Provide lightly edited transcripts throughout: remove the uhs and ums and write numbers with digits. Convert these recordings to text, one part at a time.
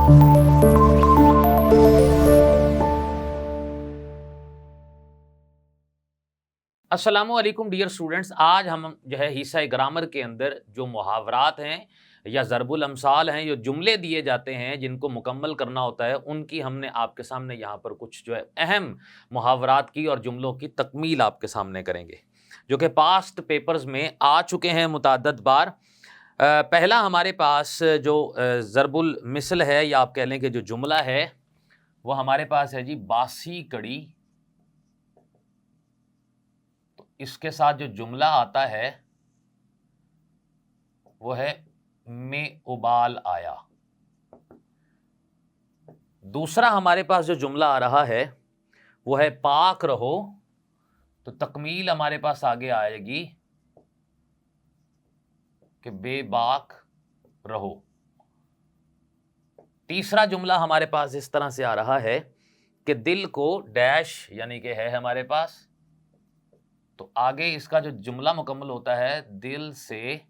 अस्सलामु अलैकुम dear students. आज हम जो है हिस्सा ग्रामर के अंदर जो मुहावरात हैं या ज़रबुल अमसाल हैं, जो जुमले दिए जाते हैं जिनको मुकम्मल करना होता है, उनकी हमने आपके सामने यहाँ पर कुछ जो है अहम मुहावरात की और जुमलों की तकमील आपके सामने करेंगे, जो कि पास्ट पेपर्स में आ चुके हैं मुतअद्दिद बार। पहला हमारे पास जो ज़रबुल मिसल है या आप कह लें कि जो जुमला है वो हमारे पास है जी बासी कड़ी। इसके साथ जो जुमला आता है वो है में उबाल आया। दूसरा हमारे पास जो जुमला आ रहा है वो है पाक रहो, तो तकमील हमारे पास आगे आएगी कि बेबाक रहो। तीसरा जुमला हमारे पास इस तरह से आ रहा है कि दिल को डैश यानी कि है हमारे पास, तो आगे इसका जो जुमला मुकम्मल होता है दिल से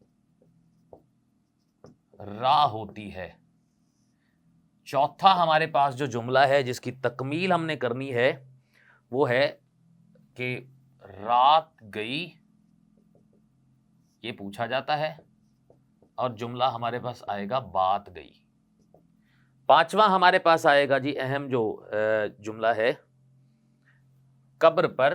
राह होती है। चौथा हमारे पास जो जुमला है जिसकी तकमील हमने करनी है वो है कि रात गई, ये पूछा जाता है और जुमला हमारे पास आएगा बात गई। पांचवा हमारे पास आएगा जी अहम जो जुमला है कब्र पर,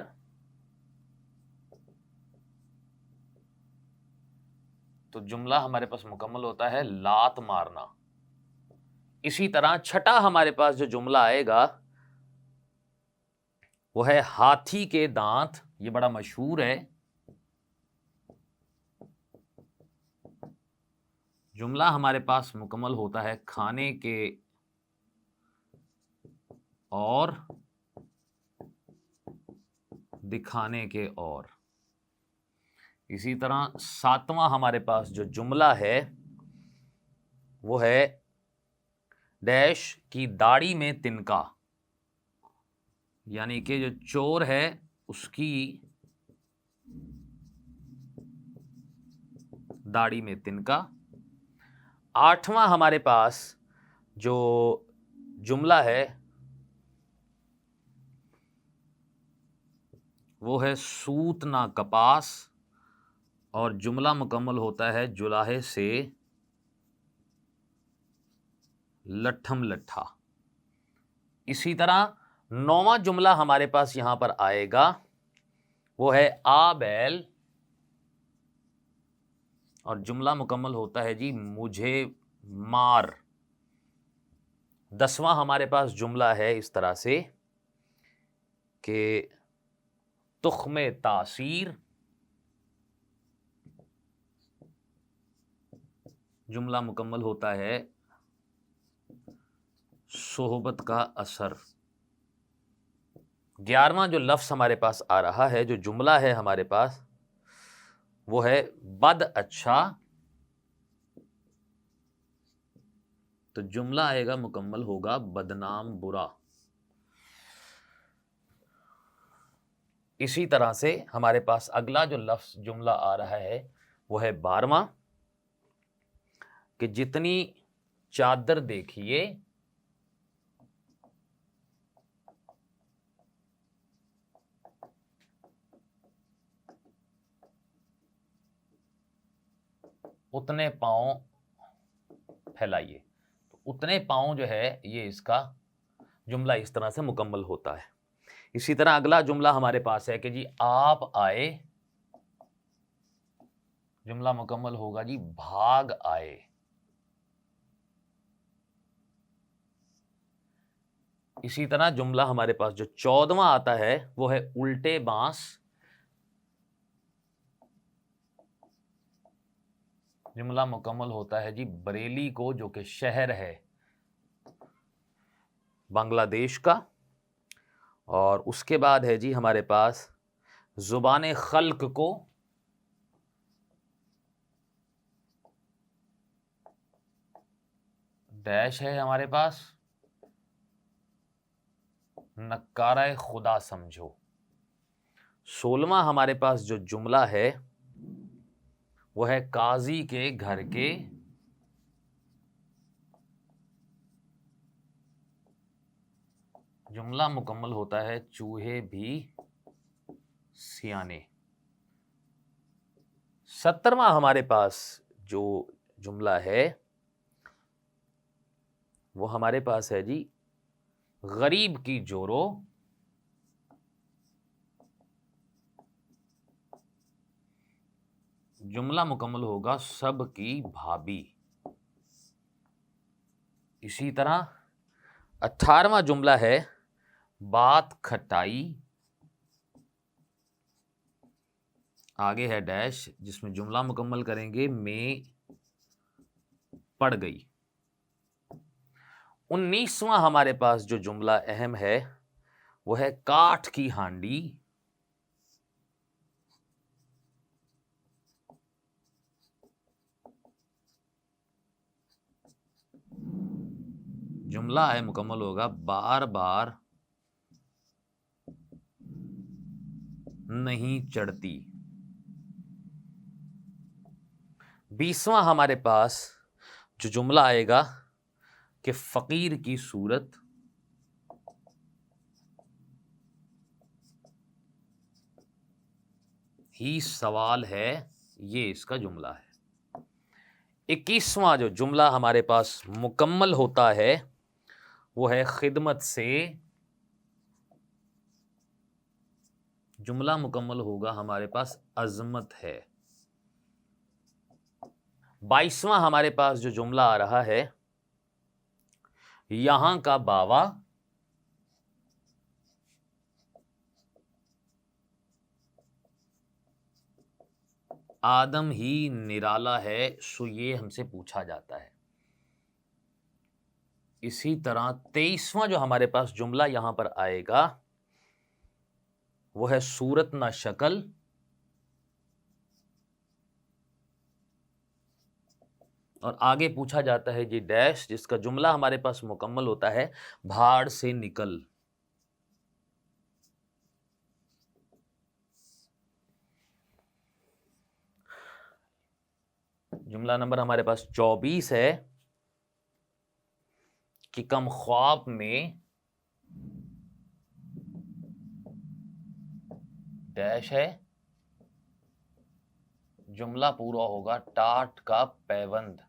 तो जुमला हमारे पास मुकम्मल होता है लात मारना। इसी तरह छठा हमारे पास जो जुमला आएगा वो है हाथी के दांत, ये बड़ा मशहूर है। जुमला हमारे पास मुकम्मल होता है खाने के और दिखाने के और। इसी तरह सातवां हमारे पास जो जुमला है वो है डैश की दाढ़ी में तिनका, यानी कि जो चोर है उसकी दाढ़ी में तिनका। आठवां हमारे पास जो जुमला है वो है सूत ना कपास, और जुमला मुकम्मल होता है जुलाहे से लट्ठम लट्ठा। इसी तरह नौवां जुमला हमारे पास यहां पर आएगा वो है आ बैल, और जुमला मुकम्मल होता है जी मुझे मार। 10वां हमारे पास जुमला है इस तरह से कि तुख्मे तासीर, जुमला मुकम्मल होता है सोहबत का असर। 11वां जो लफ्ज हमारे पास आ रहा है, जो जुमला है हमारे पास वो है बद अच्छा, तो जुमला आएगा मुकम्मल होगा बदनाम बुरा। इसी तरह से हमारे पास अगला जो लफ्ज जुमला आ रहा है वो है 12वां कि जितनी चादर देखिए उतने पांव फैलाइए। तो उतने पांव जो है ये इसका जुमला इस तरह से मुकम्मल होता है। इसी तरह अगला जुमला हमारे पास है कि जी आप आए, जुमला मुकम्मल होगा जी भाग आए। इसी तरह जुमला हमारे पास जो 14वां आता है वो है उल्टे बांस, जुमला मुकम्मल होता है जी बरेली को, जो कि शहर है बांग्लादेश का। और उसके बाद है जी हमारे पास जुबान खल्क को, डैश है हमारे पास नक्कारा खुदा समझो। 16वां हमारे पास जो जुमला है वो है काजी के घर के जुमला मुकम्मल होता है चूहे भी सियाने। 70वां हमारे पास जो जुमला है वो हमारे पास है जी, गरीब की जोरो जुमला मुकम्मल होगा सब की भाभी। इसी तरह 18वां जुमला है बात खटाई, आगे है डैश जिसमें जुमला मुकम्मल करेंगे मैं पड़ गई। 19वां हमारे पास जो जुमला अहम है वो है काठ की हांडी, जुमला है मुकम्मल होगा बार बार नहीं चढ़ती। 20वां हमारे पास जो जुमला आएगा कि फकीर की सूरत ही सवाल है, ये इसका जुमला है। 21वां जो जुमला हमारे पास मुकम्मल होता है वो है खिदमत से, जुमला मुकम्मल होगा हमारे पास अजमत है। 22वां हमारे पास जो जुमला आ रहा है यहां का बावा आदम ही निराला है, सो ये हमसे पूछा जाता है। इसी तरह 23वां जो हमारे पास जुमला यहां पर आएगा वो है सूरत ना शक्ल, और आगे पूछा जाता है जी डैश, जिसका जुमला हमारे पास मुकम्मल होता है भाड़ से निकल। जुमला नंबर हमारे पास 24 है कि कम ख्वाब में डैश है, जुमला पूरा होगा टाट का पैबंद।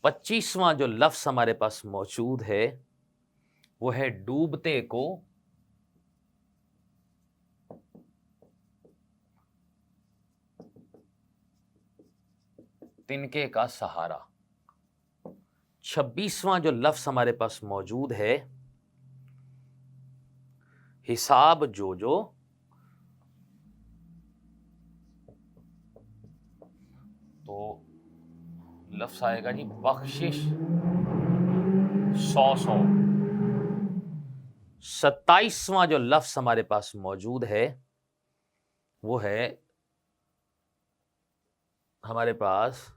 25वां जो लफ्ज हमारे पास मौजूद है वो है डूबते को तिनके का सहारा। 26वां जो लफ्ज हमारे पास मौजूद है हिसाब जो जो, तो लफ्ज आएगा जी बख्शिश 100। 27वां जो लफ्ज हमारे पास मौजूद है वो है हमारे पास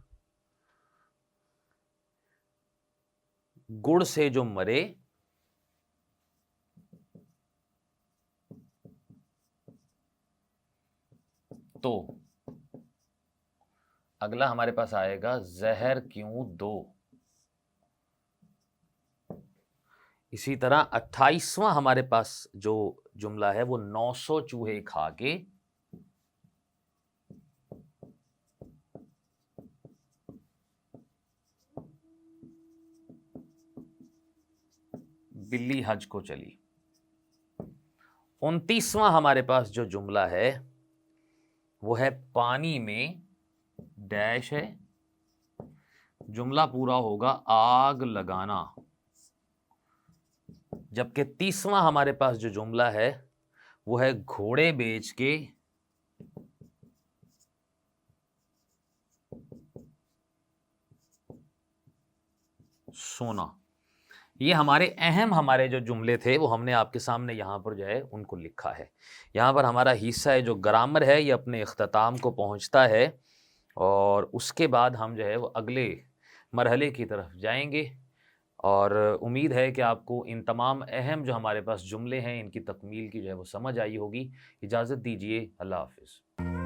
गुड़ से जो मरे तो, अगला हमारे पास आएगा जहर क्यों दो। इसी तरह 28वां हमारे पास जो जुमला है वो 900 चूहे खा के बिल्ली हज को चली। 29वां हमारे पास जो जुमला है वो है पानी में डैश है, जुमला पूरा होगा आग लगाना। जबकि 30वां हमारे पास जो जुमला है वो है घोड़े बेच के सोना। ये हमारे जो जुमले थे वो हमने आपके सामने यहाँ पर जो है उनको लिखा है। यहाँ पर हमारा हिस्सा है जो ग्रामर है ये अपने इख्तिताम को पहुँचता है, और उसके बाद हम जो है वो अगले मरहले की तरफ जाएंगे। और उम्मीद है कि आपको इन तमाम अहम जो हमारे पास जुमले हैं इनकी तकमील की जो है वो समझ आई होगी। इजाज़त दीजिए, अल्लाह हाफ़िज़।